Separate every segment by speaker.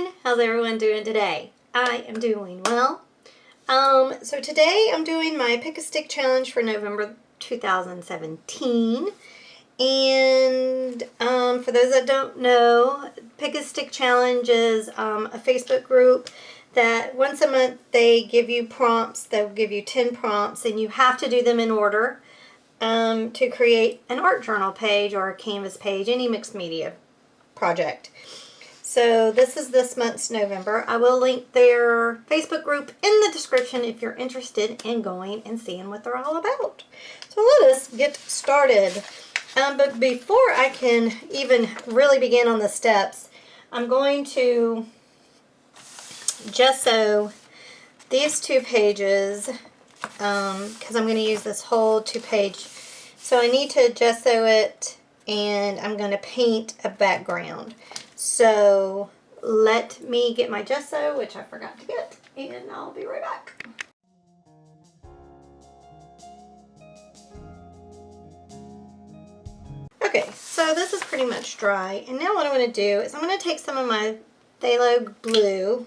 Speaker 1: morning. How's everyone doing today? I am doing well. So today I'm doing my Pick a Stick challenge for November 2017. And for those that don't know, Pick a Stick challenge is a Facebook group that once a month they give you prompts. They'll give you 10 prompts and you have to do them in order to create an art journal page or a canvas page, any mixed media project. So this is this month's November. I will link their Facebook group in the description if you're interested in going and seeing what they're all about. So let us get started. But before I can even really begin on the steps, I'm going to gesso these 2 pages because I'm going to use this whole 2-page. So I need to gesso it and I'm going to paint a background. So let me get my gesso, which I forgot to get, and I'll be right back. Okay, so this is pretty much dry, and now what I'm going to do is I'm going to take some of my phthalo blue,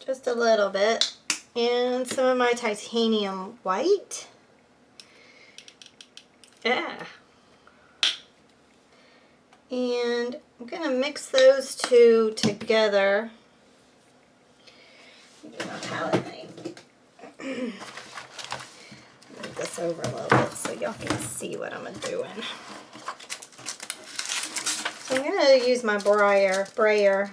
Speaker 1: just a little bit, and some of my titanium white. Yeah. And I'm going to mix those 2 together. Get my palette knife. Move this over a little bit so y'all can see what I'm doing. So I'm going to use my Briar. Briar's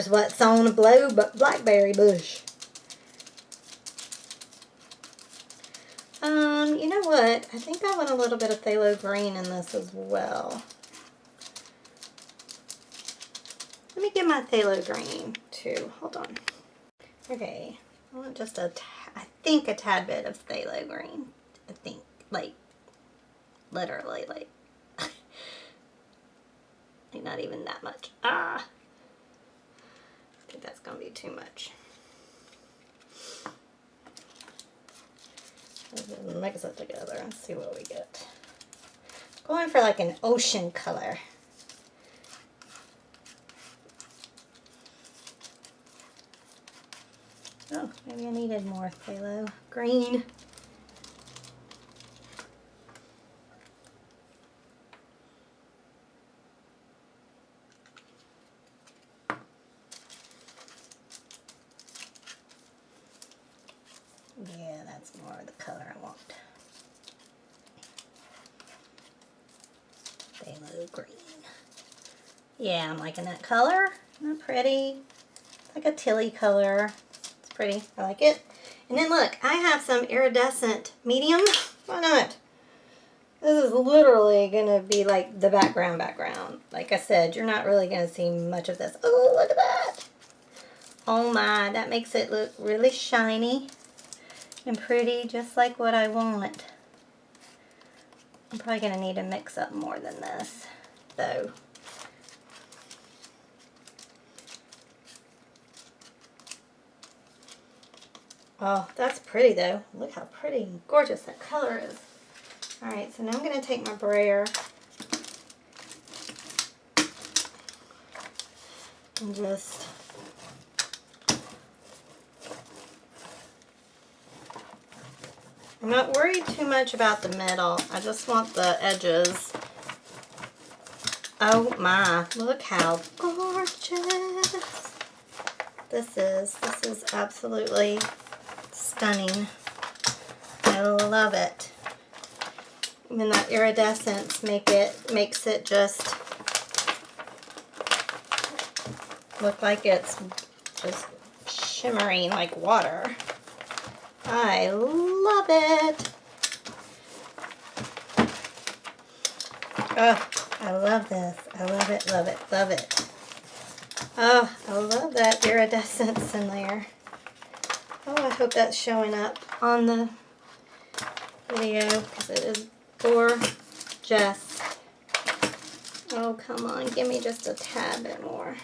Speaker 1: what's on a blackberry bush. You know what? I think I want a little bit of phthalo green in this as well. Let me get my phthalo green too. Hold on. Okay, I want just I think a tad bit of phthalo green. I think, like, literally, like not even that much. I think that's gonna be too much. Mix it together and see what we get. Going for like an ocean color. Oh, maybe I needed more phthalo green. Yeah, that's more of the color I want. Phthalo green. Yeah, I'm liking that color. Isn't that pretty? It's like a tilly color. It's pretty. I like it. And then look, I have some iridescent medium. Why not? This is literally going to be like the background. Like I said, you're not really going to see much of this. Oh, look at that. Oh my, that makes it look really shiny and pretty, just like what I want. I'm probably going to need to mix up more than this, though. Oh, that's pretty, though. Look how pretty and gorgeous that color is. Alright, so now I'm going to take my brayer and just I'm not worried too much about the middle. I just want the edges. Oh my, look how gorgeous this is. This is absolutely stunning. I love it. And that iridescence makes it just look like it's just shimmering like water. I love it. Oh, I love this. I love it, love it, love it. Oh, I love that iridescence in there. Oh, I hope that's showing up on the video because it is gorgeous. Oh, come on. Give me just a tad bit more.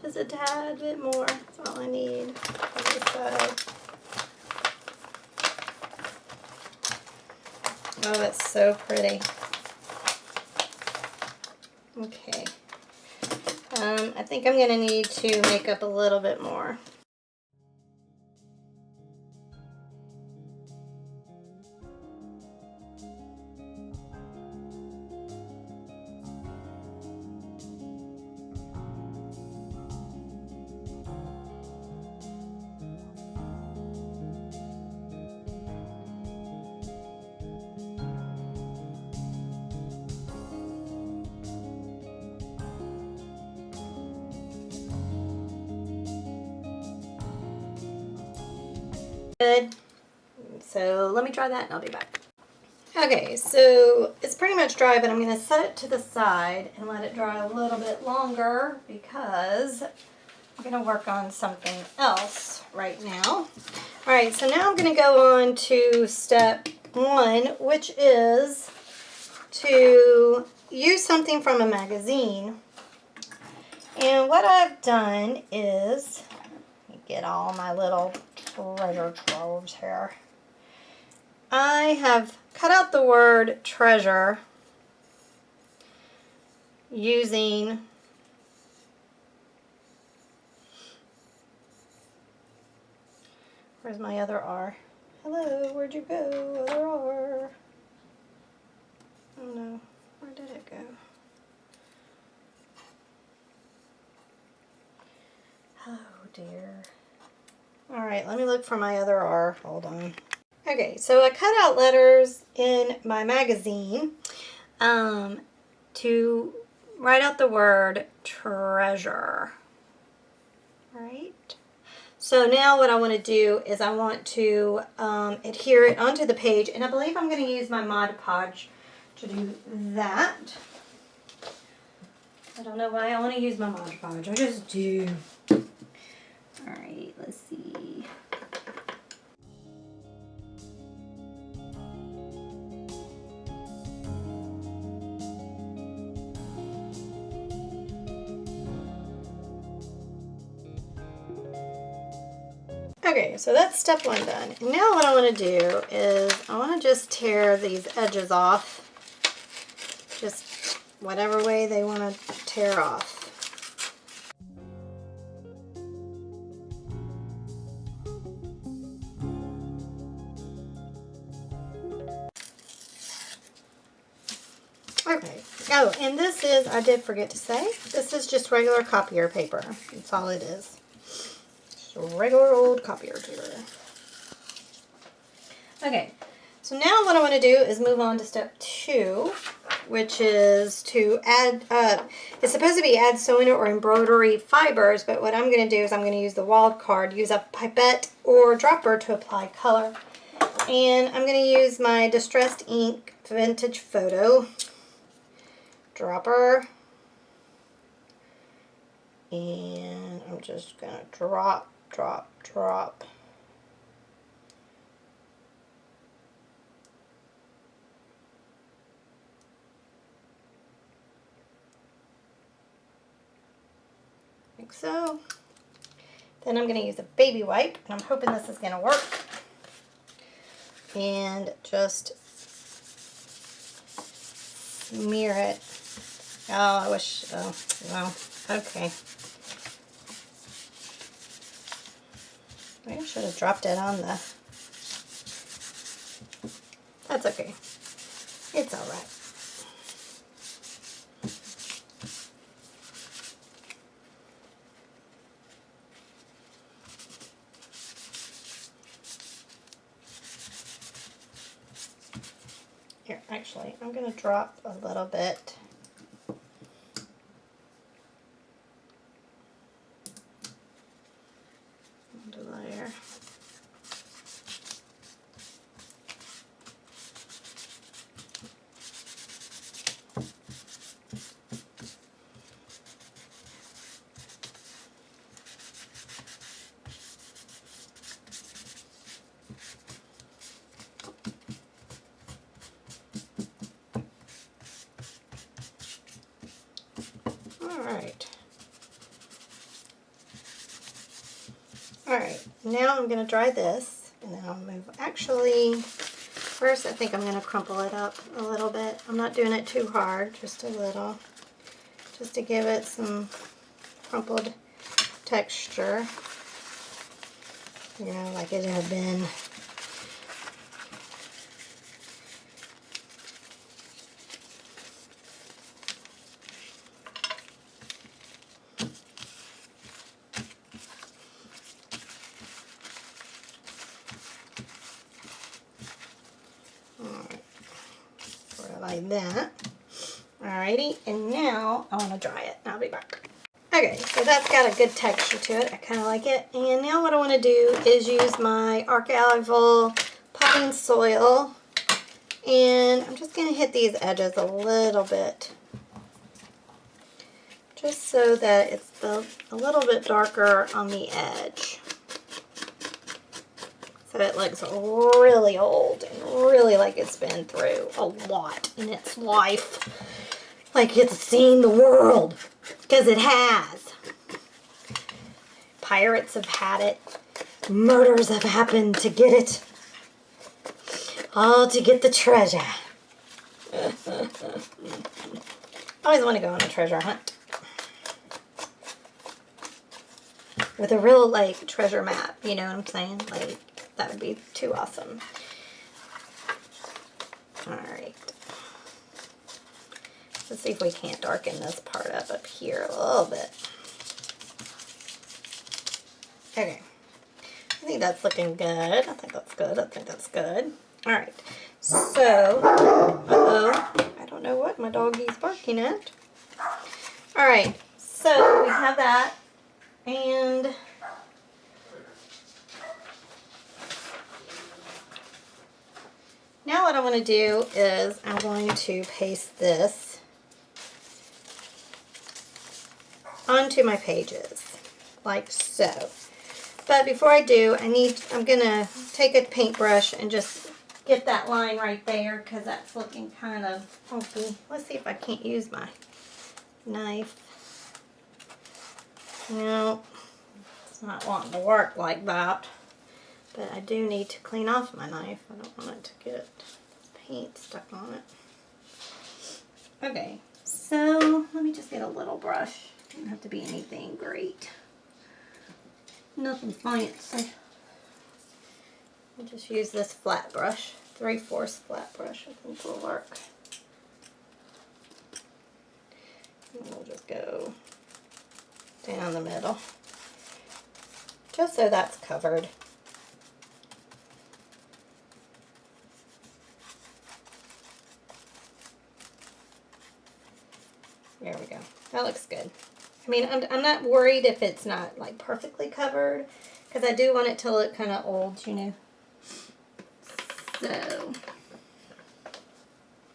Speaker 1: Just a tad bit more. That's all I need on this side. Oh, that's so pretty. Okay. I think I'm going to need to make up a little bit more. Good. So let me dry that and I'll be back. Okay, so it's pretty much dry, but I'm going to set it to the side and let it dry a little bit longer because I'm going to work on something else right now. Alright, so now I'm going to go on to step 1, which is to use something from a magazine. And what I've done is, let me get all my little treasure troves here. I have cut out the word treasure using where's my other R? Hello, where'd you go? Other R. Oh no, where did it go? Oh dear. Alright, let me look for my other R. Hold on. Okay, so I cut out letters in my magazine to write out the word treasure. Alright. So now what I want to do is I want to adhere it onto the page, and I believe I'm going to use my Mod Podge to do that. I don't know why I want to use my Mod Podge. I just do. Alright, let's see. Okay, so that's step 1 done. And now what I want to do is I want to just tear these edges off. Just whatever way they want to tear off. Okay. Oh, and this is, I did forget to say, this is just regular copier paper. That's all it is. Regular old copier paper. Okay, so now what I want to do is move on to step 2, which is to add, it's supposed to be add sewing or embroidery fibers, but what I'm going to do is I'm going to use the wild card, use a pipette or dropper to apply color. And I'm going to use my Distressed Ink Vintage Photo dropper. And I'm just going to drop. Like so. Then I'm going to use a baby wipe, and I'm hoping this is going to work. And just smear it. Oh, I wish, oh, well, okay. Maybe I should have dropped it on the, that's okay. It's all right. Here, actually, I'm going to drop a little bit. Into there. Alright, now I'm going to dry this, and then I'll move, actually, First, I think I'm going to crumple it up a little bit. I'm not doing it too hard, just a little. Just to give it some crumpled texture. You know, like it had been. Alright, sort of like that. Alrighty, and now I want to dry it. I'll be back. Okay, so that's got a good texture to it. I kind of like it. And now what I want to do is use my archival potting soil. And I'm just going to hit these edges a little bit. Just so that it's a little bit darker on the edge. So it looks really old and really like it's been through a lot in its life. Like it's seen the world. Because it has. Pirates have had it. Murders have happened to get it. All to get the treasure. I always want to go on a treasure hunt. With a real, like, treasure map. You know what I'm saying? Like, that would be too awesome. Alright. Let's see if we can't darken this part up here a little bit. Okay. I think that's looking good. I think that's good. I think that's good. Alright. So, uh-oh. I don't know what my doggy's barking at. Alright. So, we have that. And now what I want to do is I'm going to paste this onto my pages, like so. But before I do, I'm gonna take a paintbrush and just get that line right there because that's looking kind of funky. Let's see if I can't use my knife. No, it's not wanting to work like that. But I do need to clean off my knife. I don't want it to get paint stuck on it. Okay, so let me just get a little brush. Doesn't have to be anything great. Nothing fancy. I'll just use this flat brush, 3/4 flat brush. I think will work. And we'll just go down the middle, just so that's covered. There we go. That looks good. I mean, I'm not worried if it's not like perfectly covered, because I do want it to look kind of old, you know. So,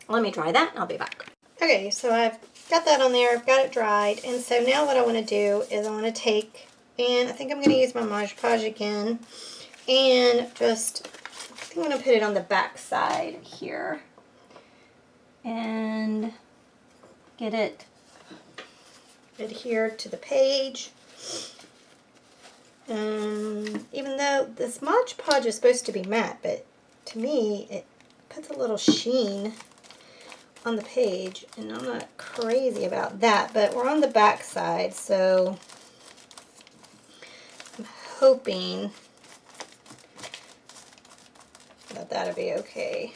Speaker 1: let me dry that and I'll be back. Okay, so I've got that on there. I've got it dried. And so now what I want to do is I want to take, and I think I'm going to use my Mod Podge again, and just, I think I'm going to put it on the back side here. And get it adhered to the page. Even though this Mod Podge is supposed to be matte, but to me it puts a little sheen on the page, and I'm not crazy about that, but we're on the back side, so I'm hoping that that'll be okay.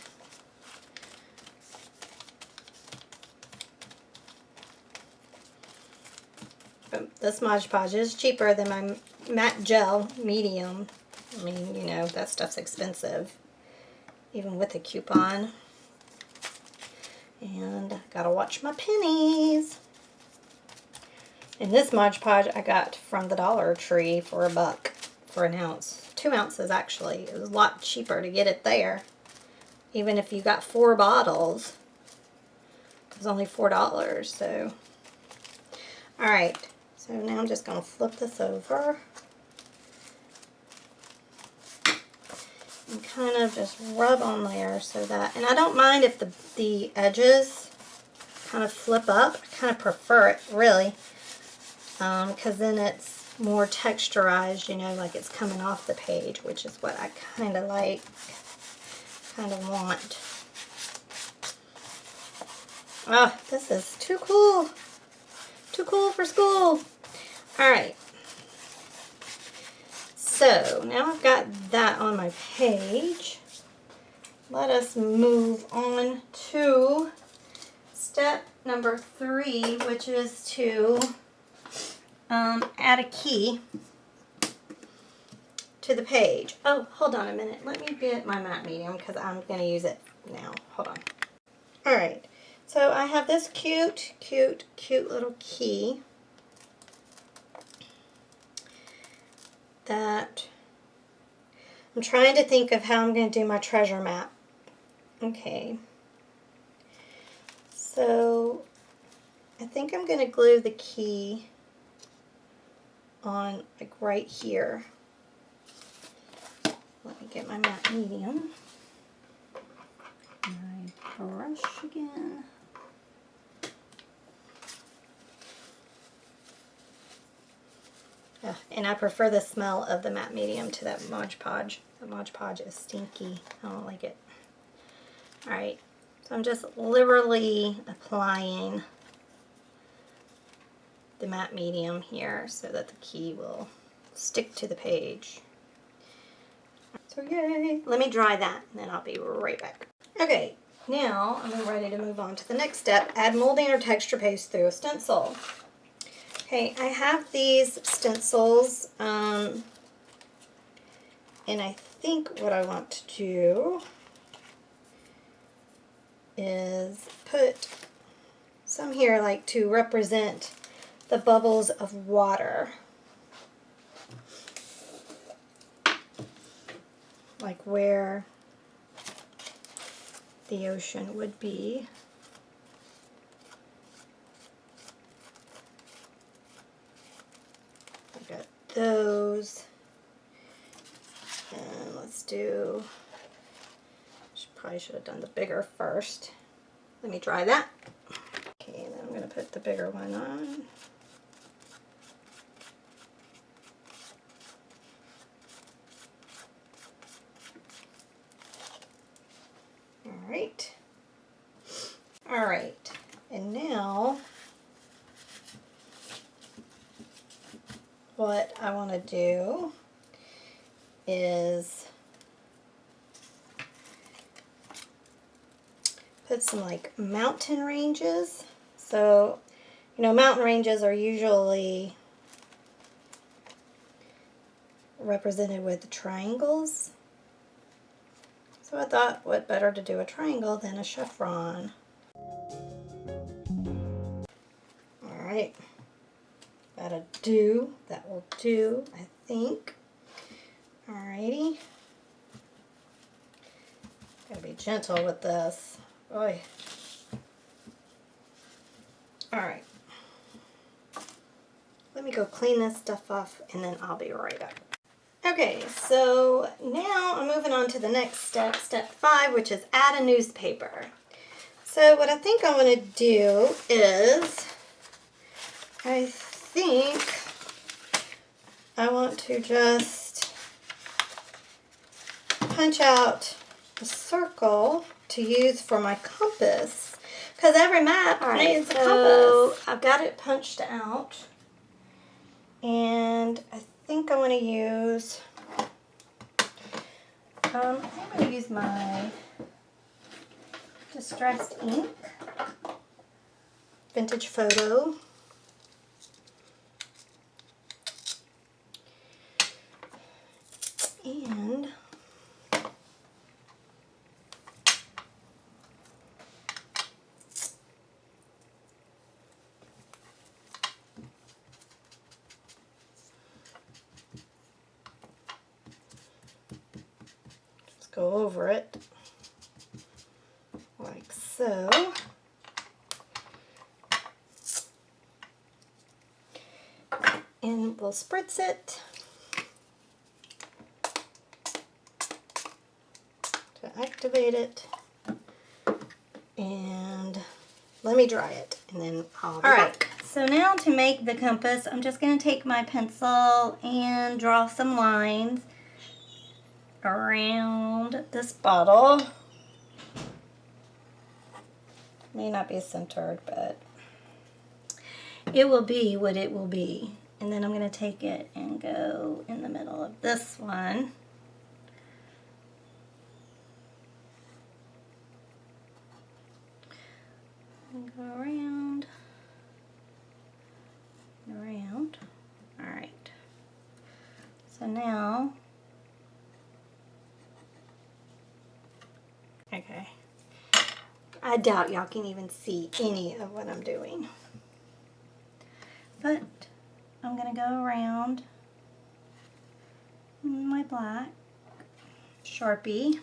Speaker 1: This Mod Podge is cheaper than my matte gel medium. I mean, you know, that stuff's expensive, even with a coupon. And gotta watch my pennies. And this Mod Podge I got from the Dollar Tree for $1 for an ounce. 2 ounces actually. It was a lot cheaper to get it there. Even if you got 4 bottles, it was only $4. So, alright. So now I'm just going to flip this over and kind of just rub on there so that, and I don't mind if the edges kind of flip up. I kind of prefer it, really, because then it's more texturized, you know, like it's coming off the page, which is what I kind of like. kind of want. Ah, this is too cool. Too cool for school. All right. So now I've got that on my page. Let us move on to step number 3, which is to add a key to the page. Oh, hold on a minute. Let me get my matte medium because I'm going to use it now. Hold on. All right. So I have this cute little key that I'm trying to think of how I'm going to do my treasure map. Okay. So I think I'm going to glue the key on like right here. Let me get my matte medium. My brush again. And I prefer the smell of the matte medium to that Mod Podge. The Mod Podge is stinky. I don't like it. Alright, so I'm just liberally applying the matte medium here so that the key will stick to the page. So yay! Let me dry that and then I'll be right back. Okay, now I'm ready to move on to the next step. Add molding or texture paste through a stencil. Okay, I have these stencils, and I think what I want to do is put some here like to represent the bubbles of water. Like where the ocean would be. Got those, and let's do, probably should have done the bigger first. Let me dry that. Okay, and then I'm going to put the bigger one on. Alright. Alright, and now what I want to do is put some like mountain ranges. So, you know, mountain ranges are usually represented with triangles. So I thought, what better to do a triangle than a chevron? Alright. That will do, I think. Alrighty. Gotta be gentle with this. Boy. Alright. Let me go clean this stuff off and then I'll be right back. Okay, so now I'm moving on to the next step, step 5, which is add a newspaper. So what I think I want to do is, I think I want to just punch out a circle to use for my compass, because every map needs a compass. I've got it punched out, and I think I want to use, I'm going to use my distressed ink, vintage photo. And just go over it like so. And we'll spritz it to activate it, and let me dry it and then I'll be back. So now to make the compass, I'm just going to take my pencil and draw some lines around this bottle. May not be centered, but it will be what it will be. And then I'm going to take it and go in the middle of this one. And go around and around. All right. So now, okay. I doubt y'all can even see any of what I'm doing. But I'm going to go around my black Sharpie.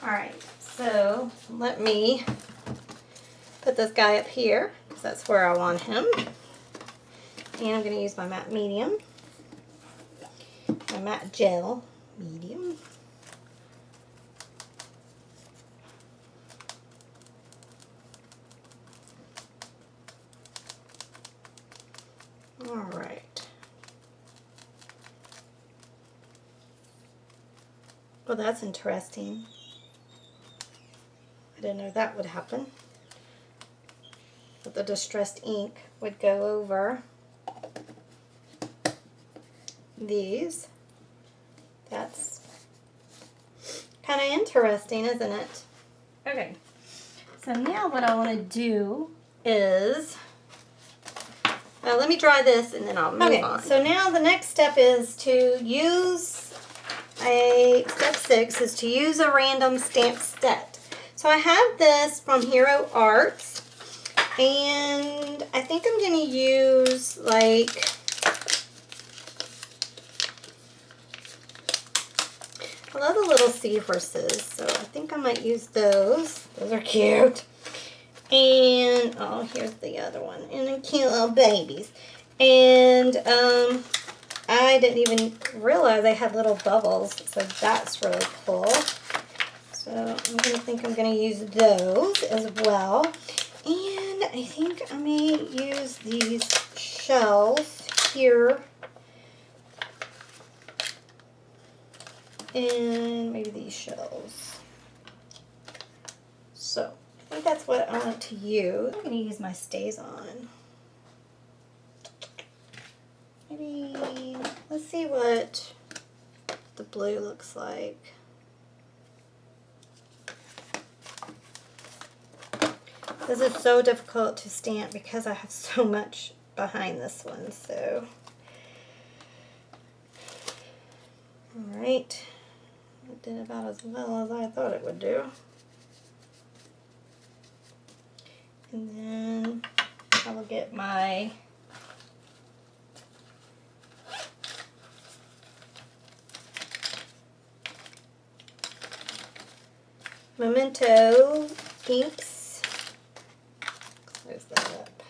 Speaker 1: Alright, so let me put this guy up here because that's where I want him. And I'm going to use my matte medium, my matte gel medium. Alright. Well, that's interesting. I didn't know that would happen. That the distressed ink would go over these. That's kind of interesting, isn't it? Okay, so now what I want to do is, let me dry this and then I'll move on. So now the next step is to use step 6 is to use a random stamp set. So I have this from Hero Arts, and I think I'm going to use like I love the little seahorses, so I think I might use those. Those are cute. And, oh, here's the other one. And they're cute little babies. And I didn't even realize I had little bubbles, so that's really cool. So I'm going to use those as well. And I think I may use these shells here. And maybe these shells. So I think that's what I want to use. I'm going to use my Stays On. Maybe, let's see what the blue looks like. This is so difficult to stamp because I have so much behind this one, so. Alright. It did about as well as I thought it would do. And then I will get my Memento inks. Close that up.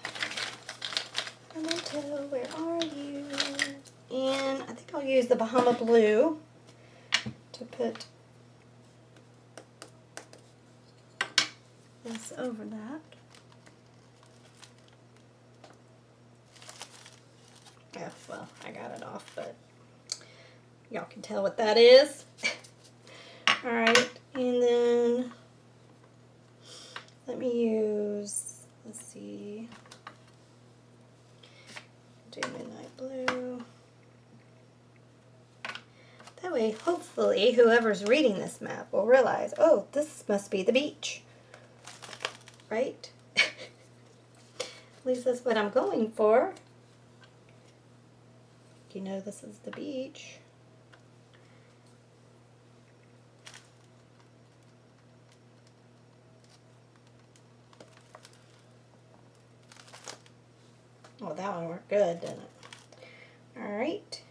Speaker 1: Memento, where are you? And I think I'll use the Bahama Blue to put this over that. Yeah, well, I got it off, but y'all can tell what that is. Alright, and then let me use, let's see, do Midnight Blue. That way, hopefully, whoever's reading this map will realize, oh, this must be the beach. Right? At least that's what I'm going for. You know this is the beach. Oh, that one worked good, didn't it? Alright.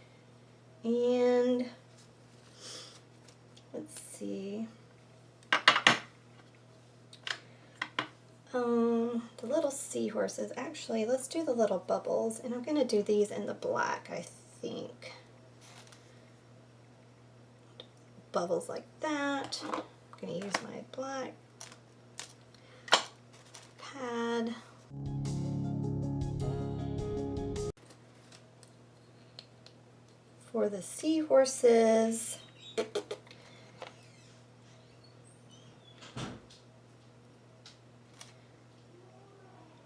Speaker 1: And let's see. The little seahorses. Actually, let's do the little bubbles. And I'm going to do these in the black, I think. Bubbles like that. I'm going to use my black. for the seahorses.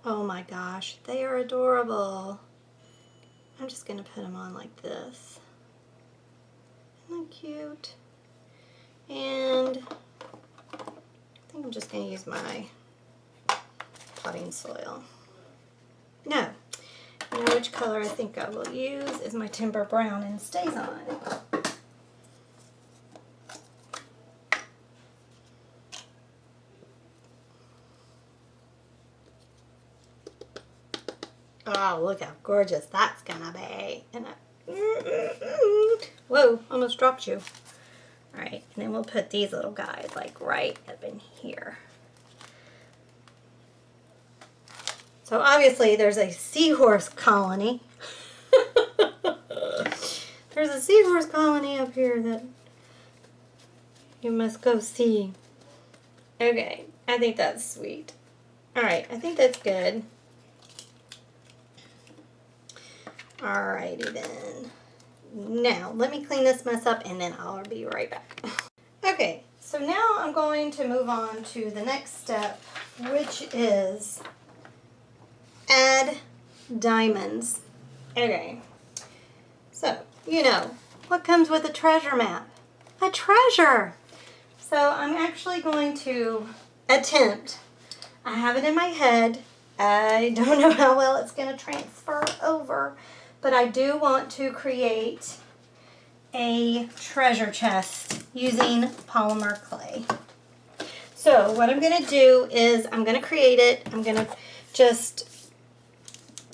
Speaker 1: Oh my gosh, they are adorable. I'm just going to put them on like this. Isn't that cute? And I think I'm just going to use my potting soil. No, you know which color I think I will use is my Timber Brown, and stays on. Oh, look how gorgeous that's gonna be. And whoa, almost dropped you. All right, and then we'll put these little guys like right up in here. So obviously there's a seahorse colony. There's a seahorse colony up here that you must go see. Okay, I think that's sweet. All right, I think that's good. Alrighty then. Now, let me clean this mess up and then I'll be right back. Okay, so now I'm going to move on to the next step, which is add diamonds. Okay, so, you know, what comes with a treasure map? A treasure! So I'm actually going to attempt. I have it in my head. I don't know how well it's going to transfer over. But I do want to create a treasure chest using polymer clay. So what I'm going to do is I'm going to create it. I'm going to just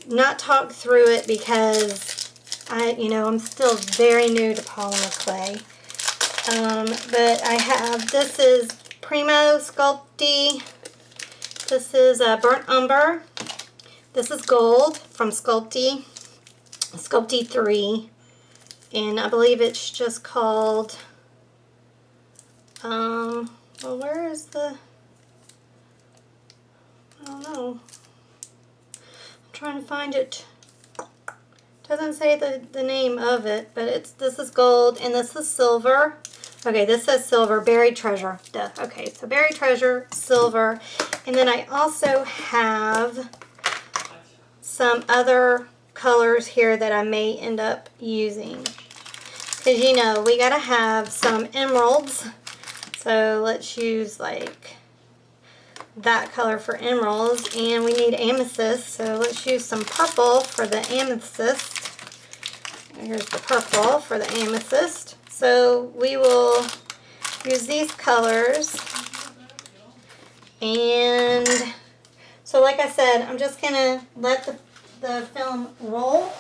Speaker 1: not talk through it because I'm still very new to polymer clay. But I have, this is Primo Sculpty. This is Burnt Umber. This is gold from Sculpty 3, and I believe it's just called, well, where is the, I don't know, I'm trying to find it. Doesn't say the name of it, but this is gold and this is silver. Okay, this says silver, buried treasure. Duh. Okay, so buried treasure, silver, and then I also have some other colors here that I may end up using, because you know we gotta have some emeralds, so let's use like that color for emeralds, and we need amethyst, so let's use some purple for the amethyst. Here's the purple for the amethyst. So we will use these colors, and so like I said, I'm just gonna let the film roll.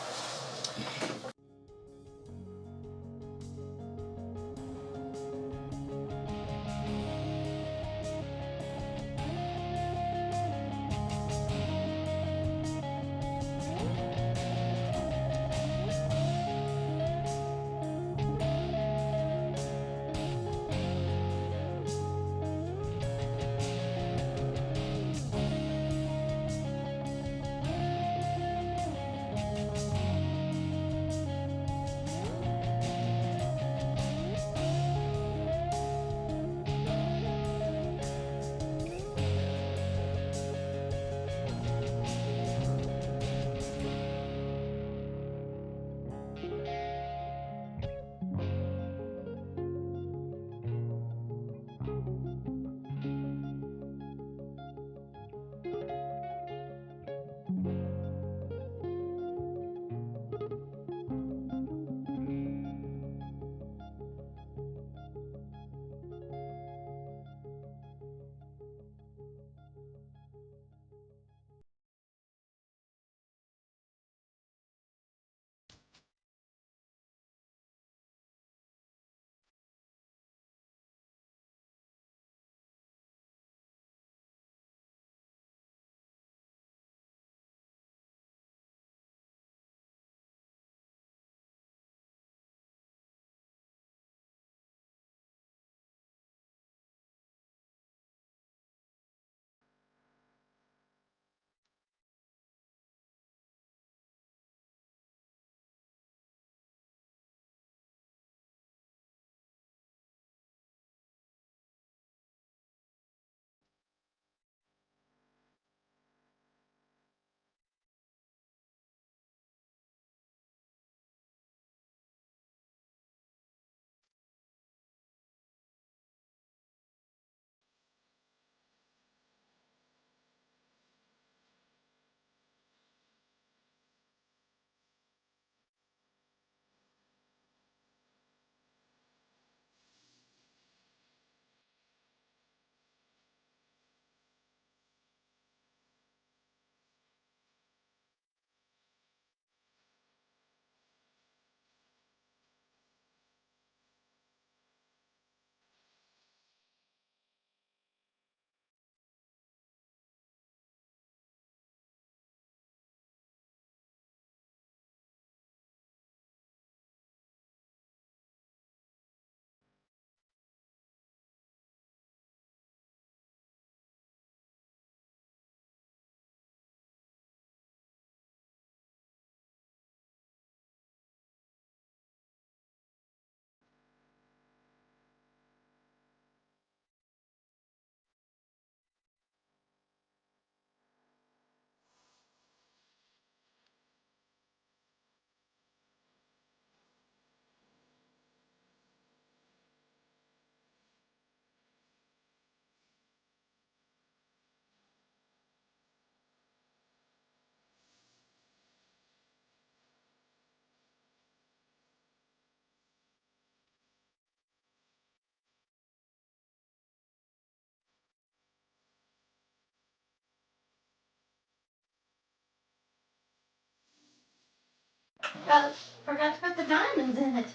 Speaker 1: forgot to put the diamonds in it.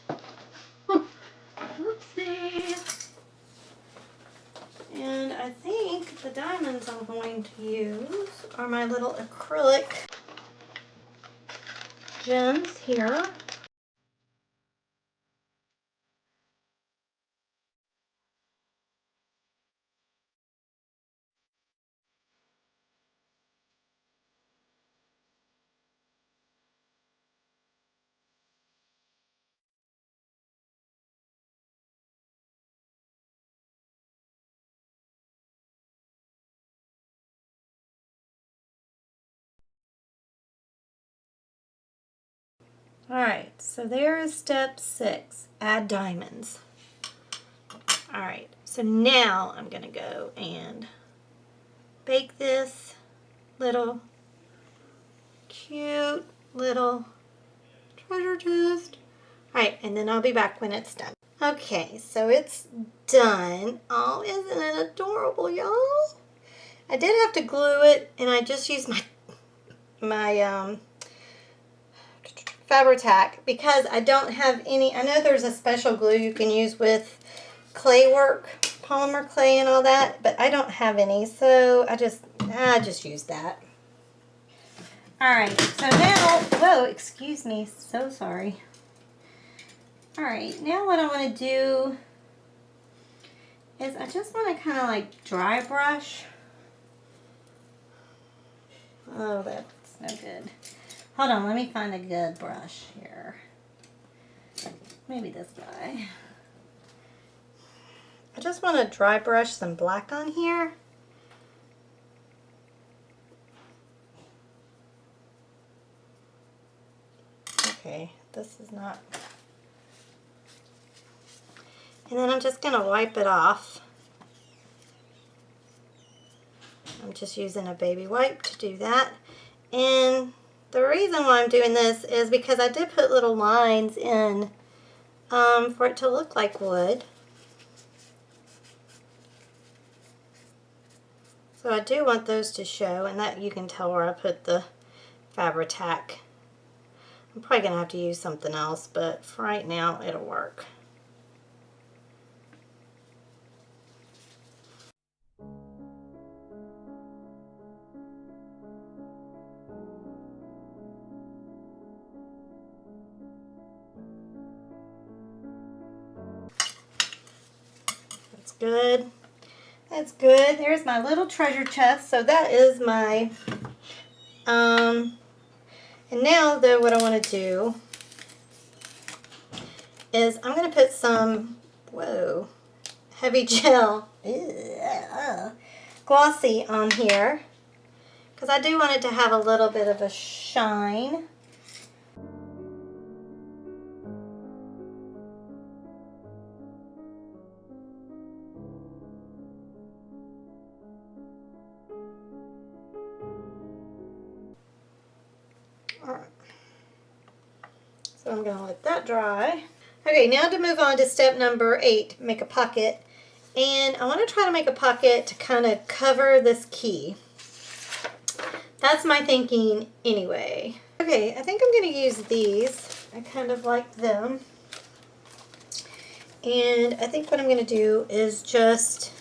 Speaker 1: Oopsie. And I think the diamonds I'm going to use are my little acrylic gems here. Alright, so there is step 6, add diamonds. Alright, so now I'm going to go and bake this little cute little treasure chest. Alright, and then I'll be back when it's done. Okay, so it's done. Oh, isn't it adorable, y'all? I did have to glue it, and I just used my Fabri-Tac because I don't have any. I know there's a special glue you can use with clay work, polymer clay and all that, but I don't have any, so I just used that. Alright, so now, whoa, excuse me, so sorry. Alright, now what I want to do is I just want to kind of like dry brush. Oh, that's no good. Hold on, let me find a good brush here. Maybe this guy. I just want to dry brush some black on here. Okay, this is not. And then I'm just going to wipe it off. I'm just using a baby wipe to do that. And the reason why I'm doing this is because I did put little lines in for it to look like wood. So I do want those to show, and that you can tell where I put the Fabri-Tac. I'm probably going to have to use something else, but for right now it'll work. That's good. That's good. There's my little treasure chest. So that is my, and now though what I want to do is I'm going to put some, whoa, heavy gel, glossy on here. Because I do want it to have a little bit of a shine. So I'm going to let that dry. Okay, now to move on to step number 8, make a pocket. And I want to try to make a pocket to kind of cover this key. That's my thinking anyway. Okay, I think I'm going to use these. I kind of like them. And I think what I'm going to do is just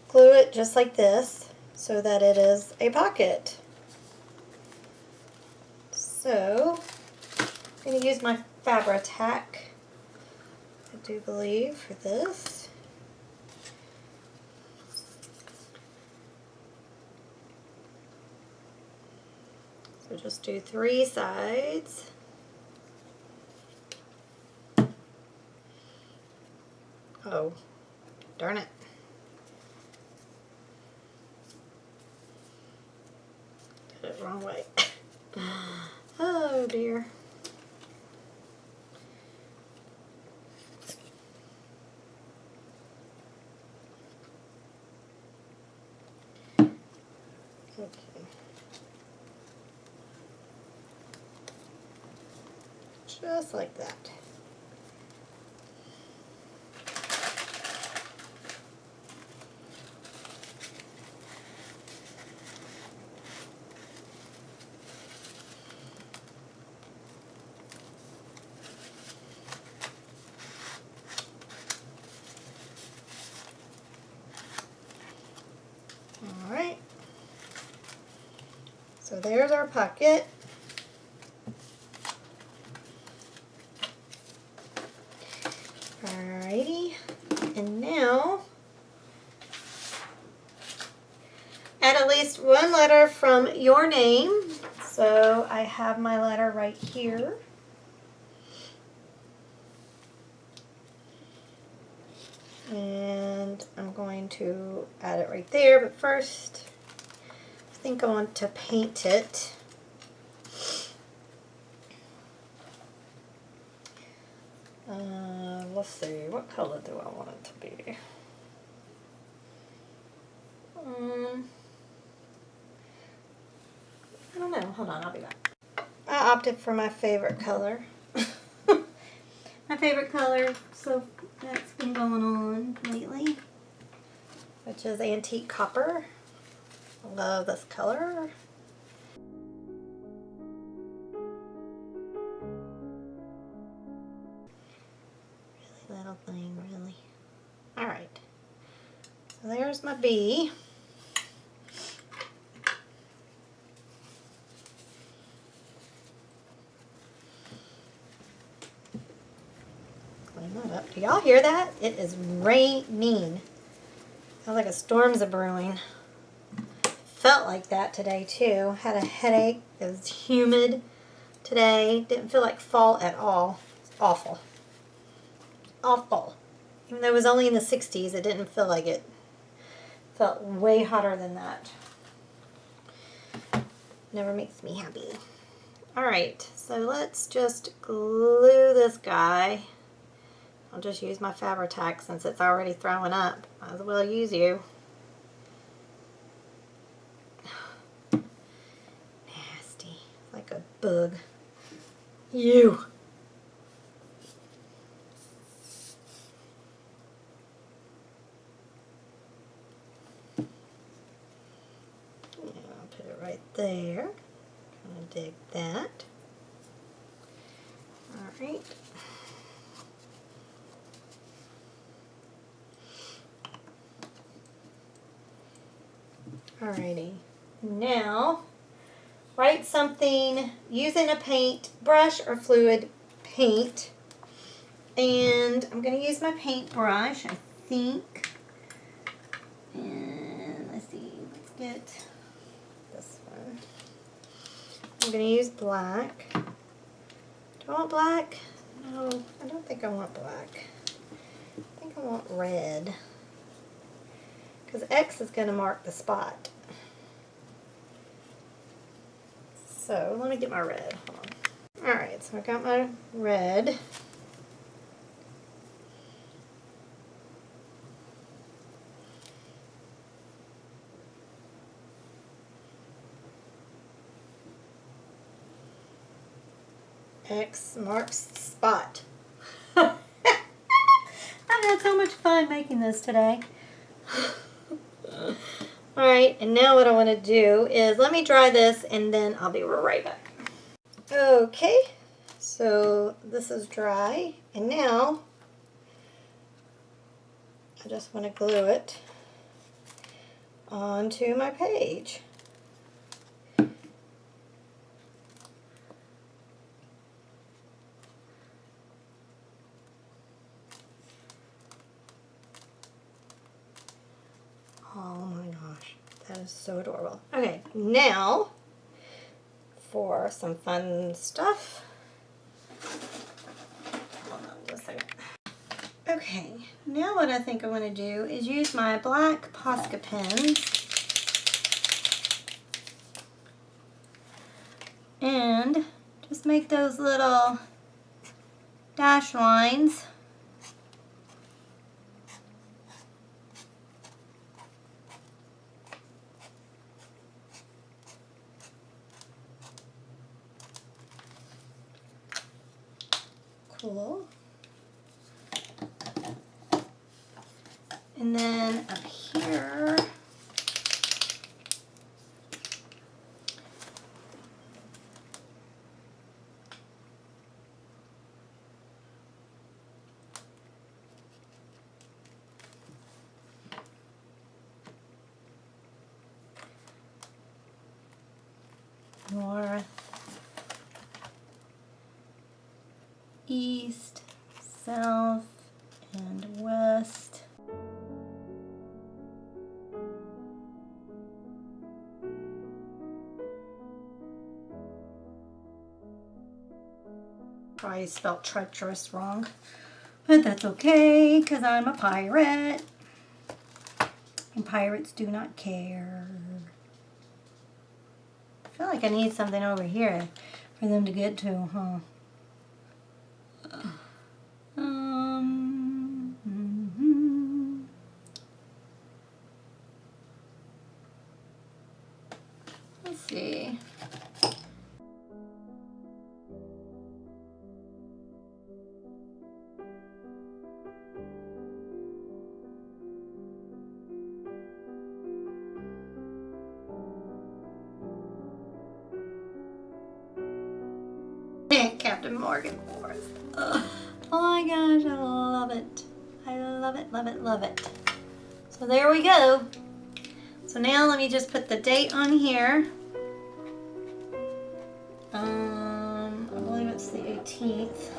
Speaker 1: glue it just like this so that it is a pocket. So I'm going to use my Fabri-Tac, I do believe, for this. So just do 3 sides. Oh, darn it. Did it wrong way. Oh dear. Okay. Just like that. So there's our pocket. Alrighty, and now add at least one letter from your name. So I have my letter right here. And I'm going to add it right there, but first I think I want to paint it. Let's see, what color do I want it to be? I don't know. Hold on, I'll be back. I opted for my favorite color. My favorite color, so that's been going on lately, which is antique copper. I love this color. Really little thing, really. Alright. So there's my bee. Clean that up. Do y'all hear that? It is raining. Sounds like a storm's a-brewing. Felt like that today too. Had a headache. It was humid today. Didn't feel like fall at all. It's awful. Awful. Even though it was only in the 60s, it didn't feel like it. Felt way hotter than that. Never makes me happy. Alright, so let's just glue this guy. I'll just use my Fabri-Tac since it's already throwing up. Might as well use you. Nasty. Like a bug. You. I'll put it right there. Kind of dig that. Alright. Alrighty. Now, write something using a paint brush or fluid paint. And I'm going to use my paintbrush, I think. And let's see, let's get this one. I'm going to use black. Do I want black? No, I don't think I want black. I think I want red. Because X is going to mark the spot. So let me get my red. Hold on. Alright, so I got my red. X marks the spot. I've had so much fun making this today. Alright, and now what I want to do is let me dry this and then I'll be right back. Okay, so this is dry, and now I just want to glue it onto my page. Oh my gosh, that is so adorable. Okay, now for some fun stuff. Hold on just a second. Okay, now what I think I want to do is use my black PASC pens and just make those little dash lines. Cool. And then up here, north, east, south, and west. Probably spelled treacherous wrong, but that's okay because I'm a pirate and pirates do not care. I feel like I need something over here for them to get to, huh? Let's see. Captain Morgan Forest. Oh my gosh, I love it. I love it, love it, love it. So there we go. So now let me just put the date on here. I believe it's the 18th.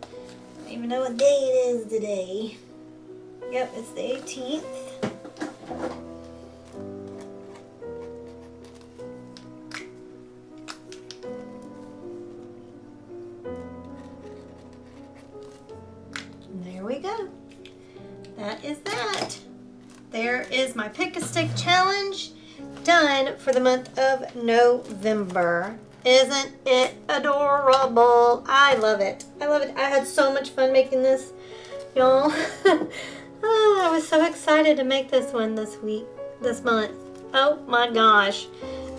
Speaker 1: I don't even know what day it is today. Yep, it's the 18th. There we go. That is that. There is my Pick a Stick challenge done for the month of November. Isn't it adorable? I love it. I love it. I had so much fun making this, y'all. Oh, I was so excited to make this one this month. Oh my gosh.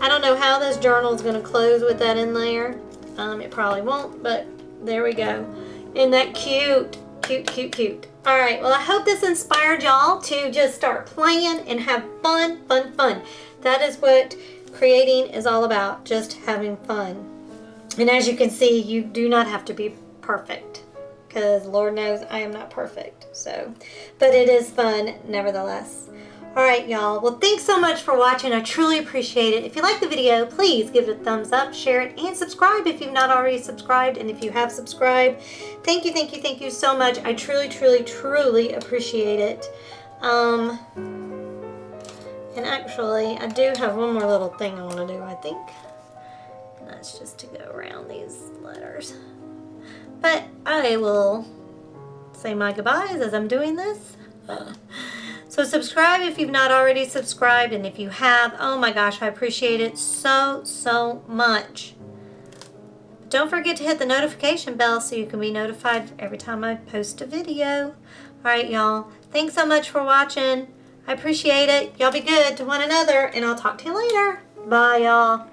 Speaker 1: I don't know how this journal is going to close with that in there. It probably won't, but there we go. Isn't that cute? Cute, cute, cute. All right, well, I hope this inspired y'all to just start playing and have fun, fun, fun. That is what creating is all about, just having fun. And as you can see, you do not have to be perfect, because Lord knows I am not perfect. So, but it is fun nevertheless. All right, y'all. Well, thanks so much for watching. I truly appreciate it. If you like the video, please give it a thumbs up, share it, and subscribe if you've not already subscribed. And if you have subscribed, thank you, thank you, thank you so much. I truly, truly, truly appreciate it. And actually, I do have one more little thing I want to do, I think. And that's just to go around these letters. But I will say my goodbyes as I'm doing this. So subscribe if you've not already subscribed, and if you have, oh my gosh, I appreciate it so, so much. Don't forget to hit the notification bell so you can be notified every time I post a video. All right, y'all. Thanks so much for watching. I appreciate it. Y'all be good to one another, and I'll talk to you later. Bye, y'all.